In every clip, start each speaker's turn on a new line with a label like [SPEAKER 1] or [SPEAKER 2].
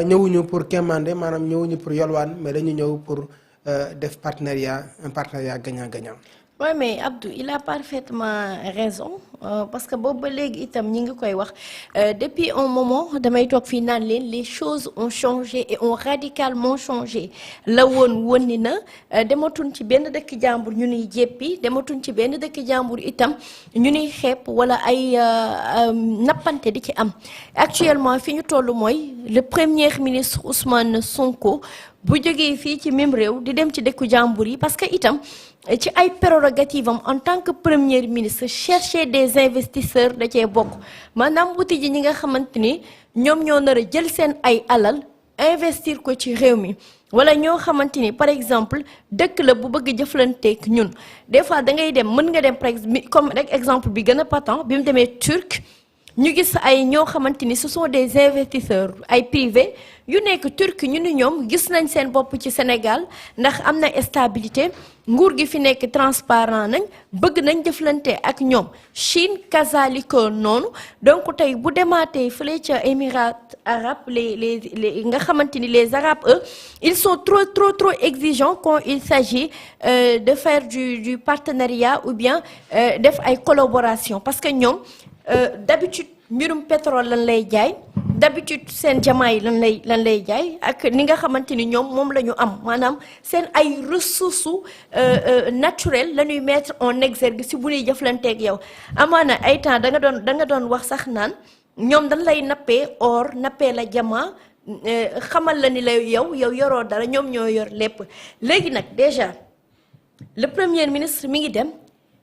[SPEAKER 1] ñëwuñu pour quémander maanaam ñëwuñu pour yolwaan mais dañu ñëw pour def un partenariat gagnant-gagnant.
[SPEAKER 2] Oui, mais Abdou, il a parfaitement raison parce que boobu ba léegi itam ñi ngi koy wax depuis un moment damay toog fii naan leen les choses ont changé et ont radicalement changé la woon ni na dematuñ ci benn dëkk jàmbur ñu nuy jéppi dematuñ ci benn dëkk jàmbur itam ñu nuy xeeb wala ay nappante di ci am actuellement fi ñu toll mooy le premier ministre Ousmane Sonko bu jógee fii ci même réew di dem ci dëkku jàmbur yi parce que itam ci ay prérogatives am en tant que premier ministre chercher des investisseurs da cee bokk maanaam wuti ji ñi nga xamante ni ñoom ñoo nar a jël seen ay alal investir ko ci réew mi wala ñoo xamante ni par exemple dëkk la bu bëgg jëflanteeg ñun des fois da ngay dem mën nga dem par exemple comme rek exemple bi gën a patent bi mu demee Turc ñu gis ay ñoo xamante ni ce sont des investisseurs ay privés yu nekk Turc ñu ni ñoom gis nañ seen bopp ci Sénégal ndax am na stabilité nguur gi fi nekk transparent nañ bëgg nañ jëflante ak ñoom Chine kazaaliko noonu donc tey bu demaatee fële ca Émirats arabes les nga xamante ni les arabes eux ils sont trop exigeants quand il s'agit de faire du partenariat ou bien def ay collaboration parce que ñoom d'habitude mbirum pétrole lan lay jaay d'habitude seen jamaa yi lan lay jaay ak ni nga xamante ni ñoom moom la ñu am maanaam seen ay ressources naturelles la ñuy mettre en exergue si bu ñuy jëflanteeg yow amaana ay temps da nga doon wax sax naan ñoom dañ lay nappee or nappee la jamaa xamal la ni la yow yoroo dara ñoom ñoo yor lépp léegi nag déjà le premier ministre mi ngi dem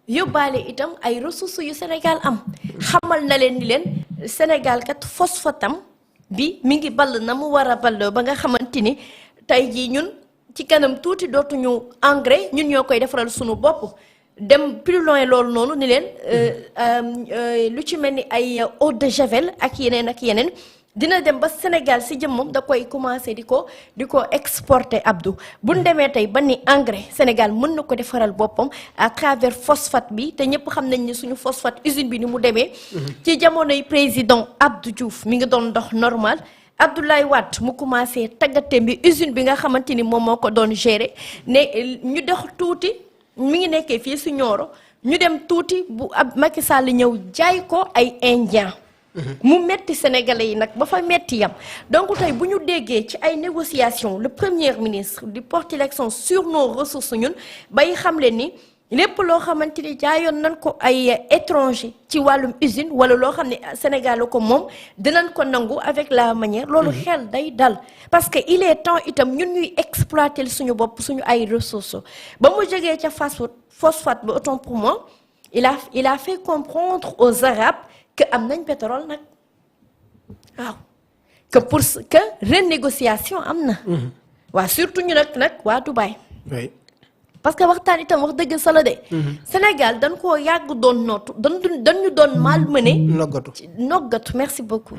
[SPEAKER 2] yóbbaale itam ay ressources yu Sénégal am xamal na leen ni leen Sénégal kat phosphatam bi mi ngi ball na mu war a balloo ba nga xamante ni tey jii ñun ci kanam tuuti dootuñu engrais ñun ñoo koy defaral sunu bopp dem plus loin loolu noonu ni leen lu ci mel ni ay eau de javel ak yeneen dina dem ba Sénégal si jëmmam da koy commencer di ko exporter Abdou bu ñu demee tey ba ni engrais Sénégal mën na ko defaral boppam à travers phosphate bi te ñëpp xam nañ ni suñu phosphate usine bi ni mu demee. ci jamonoy président Abdou Diouf mi ngi doon dox normal. Abdoulaye Wade mu commencé tàggate bi usine bi nga xamante ni moom moo ko doon gérer ne ñu dox tuuti mi ngi nekkee fii si Nioro ñu dem tuuti bu ab Macky Sall ñëw jaay ko ay indien. mu metti sénégalais yi nag ba fa metti yam donc tey bu ñu déggee ci ay négociations le premier ministre di porter l'accent sur nos ressources ñun bay xam leen ni lépp loo xamante ni jaayoon nañ ko ay étranger ci wàllum usine wala loo xam ne Sénégal ko moom dinañ ko nangu avec la manière loolu xel day dal parce que il est temps itam ñun ñuy exploiter suñu bopp suñu ay ressources ba mu jógee ca phosphate ba autant pour moi il a fait comprendre aux Arabes que am nañ pétrole nag waaw que renégociation am na. waaw surtout ñu nag waa Dubaï.
[SPEAKER 1] oui
[SPEAKER 2] parce que waxtaan itam wax dëgg sala de. Sénégal dañ koo yàgg doon nootu dañu doon malmené. noggatu merci beaucoup.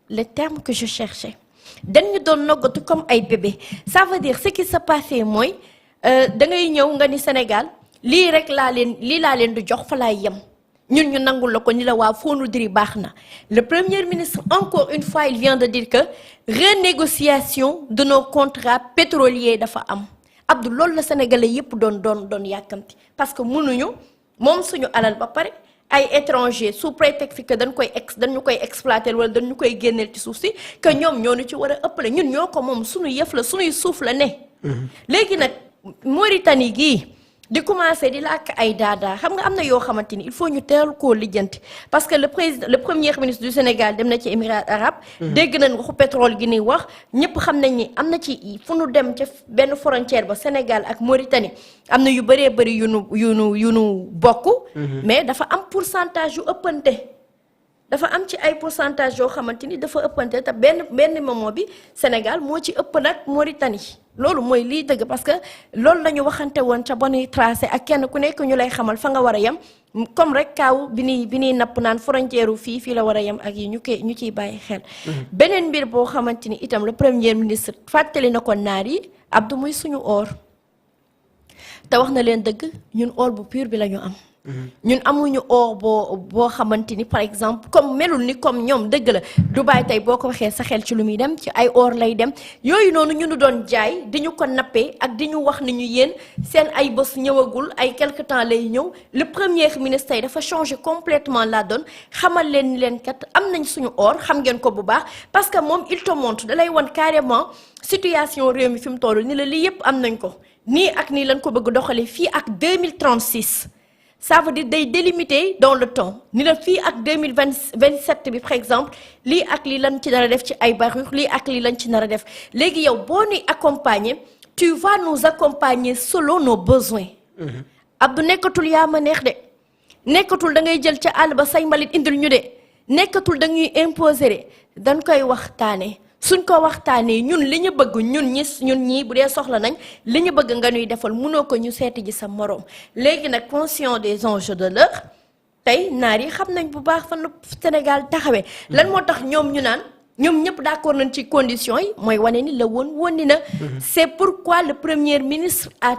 [SPEAKER 2] le terme que je cherchais. dañu doon noggatu comme ay bébé ça veut dire ce qui se passait mooy da ngay ñëw nga ni Sénégal lii laa leen di jox fa laay yem. ñun ñu nangul la ko ni la waa foonu diri baax na le premier ministre encore une fois il vient de dire que renégociation de nos contrats pétroliers dafa am Abdou loolu la sénégalais yépp doon yàkkamti parce que mënuñu moom suñu alal ba pare ay étrangers sous prétexte que dañu koy exploiter wala dañu koy génneel ci suuf si que ñoom ñoo ñu ci war a ëppale ñun ñoo ko moom suñu yëf la suñuy suuf la ne léegi nag Mauritanie gii di commencer di làkk ay daadaa xam nga am na yoo xamante ni il faut ñu teel koo lijjanti parce que le premier ministre du Sénégal dem na ci Émirats arabes dégg nañ waxu pétrole gi ni wax ñëpp xam nañ ni am na ci fu nu dem ca benn frontière ba Sénégal ak Mauritanie am na yu bëree bëri yu nu bokk mais dafa am pourcentage yu ëppante dafa am ci ay pourcentage yoo xamante ni dafa ëppante te benn moment bi Sénégal moo ci ëpp nag Mauritanie loolu mooy lii dëgg parce que loolu la ñu waxante woon ca boni tracé ak kenn ku nekk ñu lay xamal fa nga war a yem comme rek kaaw bi ñuy napp naan frontière fii la war a yem ak yi ñu ciy bàyyi xel. beneen mbir boo xamante ni itam le premier ministre fàttali na ko naar yi Abdou muy suñu or te wax na leen dëgg ñun or bu pur bi la ñu am ñun amuñu or boo xamante ni par exemple comme melul ni comme ñoom dëgg la Dubaï tey boo ko waxee sa xel ci lu muy dem ci ay or lay dem yooyu noonu ñu doon jaay di ñu ko nappee ak di ñu wax ni ñu yéen seen ay bés ñëwagul ay quelque temps lay ñëw le premier ministre tey dafa changer complètement la donne xamal leen ni leen kat am nañ suñu or xam ngeen ko bu baax parce que moom il te montre da lay wan carrément situation réew mi fi mu toll ni la lii yëpp am nañ ko nii ak nii lañ ko bëgg doxalee fii ak 2036. Ça veut dire day délimité dans le temps ni la fii ak 2027 bi par exemple lii ak lii lañ ci nar a def ci ay barure lii ak lii lañ ci nar a def léegi yow boo ñuy accompagner tu vas nous accompagner selon nos besoins. Abdou nekkatul yaa ma neex de nekkatul da ngay jël ca àll ba say mbalit indil ñu de nekkatul da ñuy imposer de dañ koy waxtaanee. suñ ko waxtaanee ñun li ñu bëgg ñun ñii bu dee soxla nañ li ñu bëgg nga ñuy defal mënoo ko ñu seeti ji sa moroom léegi nag conscient des enjeux de l'heure tey naar yi xam nañ bu baax fan Sénégal taxawee lan moo tax ñoom ñu naan ñoom ñëpp d'accord nañ ci conditions yi mooy wane ni la woon ni na c'est pourquoi le premier ministre a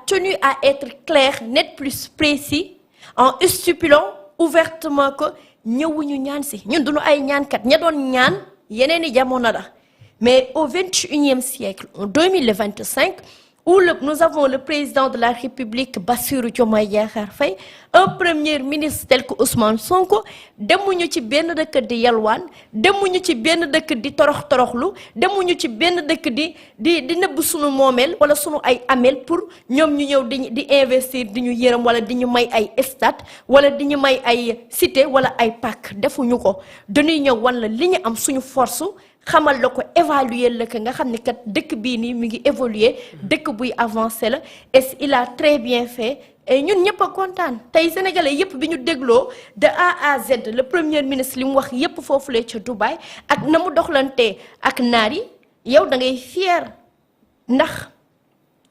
[SPEAKER 2] tenu à être clair net plus précis en stipulant ouvertement que ñëwuñu ñaan si ñun duñu ay ñaankat ña doon ñaan yeneen i jamono la mais au 21e siècle en 2025 où nous avons le président de la République Bassirou Diomaye Diakhar Faye un premier ministre tel que Ousmane Sonko demuñu ci benn dëkk di yalwaan demuñu ci benn dëkk di toroxlu demuñu ci benn dëkk di nëbb sunu moomeel wala sunu ay ameel pour ñoom ñu ñëw di investir di ñu yërëm wala di ñu may ay stade wala di ñu may ay cité wala ay pàkk defuñu ko dañuy ñëw wan la li ñu am suñu force xamal la ko évaluer la ko nga xam ne kat dëkk bii nii mi ngi évoluer dëkk buy avancer la et il a très bien fait et ñun ñëpp a kontaan tey sénégalais yëpp bi ñu dégloo de A à Z le premier ministre li mu wax yëpp foofu la ca Dubaï ak na mu doxlantee ak naar yi yow da ngay fier ndax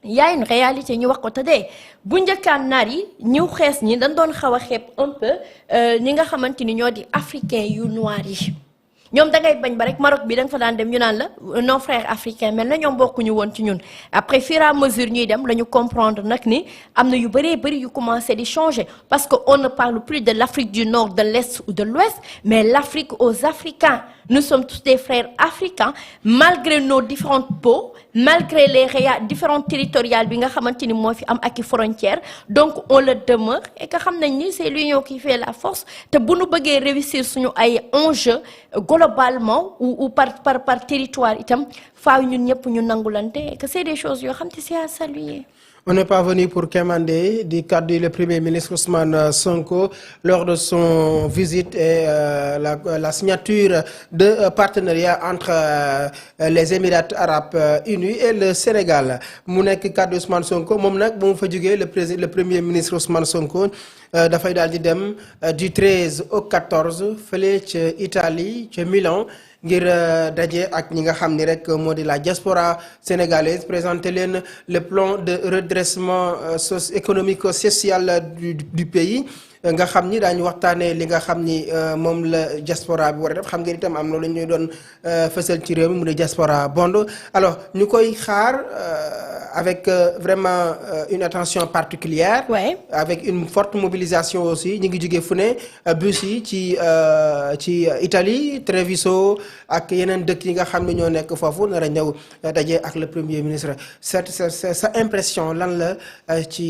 [SPEAKER 2] yaay une réalité ñu wax ko te dee bu njëkkaan naar yi ñu xees ñi dañ doon xaw a xeeb un peu ñi nga xamante ni ñoo di africain yu noir yi ñoom da ngay bañ ba rek Maroc bi da nga fa daan dem ñu naan la nos frères africains mel na ñoom bokkuñu woon ci ñun après fur et à mesure ñuy dem la ñu comprendre nag ni am na yu bëree bëri yu commencé di changer parce que on ne parle plus de l'Afrique du Nord de l'Est ou de l'Ouest mais l'Afrique aux Africains nous sommes tous des frères africains malgré nos différentes peaux malgré les différentes territoriales bi nga xamante ni moo fi am ak i frontières donc on le demeure et que xam nañ ni c'est l'union qui fait la force te bu nu bëggee réussir suñu ay enjeux globalement ou par territoire itam faaw ñun ñëpp ñu nangulante et que c'est des choses yoo xam te c'est à saluer.
[SPEAKER 1] On n'est pas venu pour quémander di kaddu le premier ministre Ousmane Sonko lors de son visite et la signature de partenariat entre les Émirats arabes unis et le Sénégal mu nekk kaddu Ousmane Sonko moom nag bu mu fa jógee le premier ministre Ousmane Sonko dafay daal di dem du 13 au 14 fële ca Italie ca Milan. ngir daje ak ñi nga xam ni rek moo di la diaspora sénégalaise présenter leen le plan de redressement économique social du pays nga xam ni daañu waxtaanee li nga xam ni moom la diaspora bi war a def xam ngeen itam am na lu ñuy doon fësal ci réew mi mu di diaspora bond alors ñu koy xaar avec vraiment une attention particulière avec une forte mobilisation aussi ñu ngi jógee fu ne bus yi ci Italie Treviso ak yeneen dëkk yi nga xam ne ñoo nekk foofu nar a ñëw daje ak le premier ministre sa impression lan la ci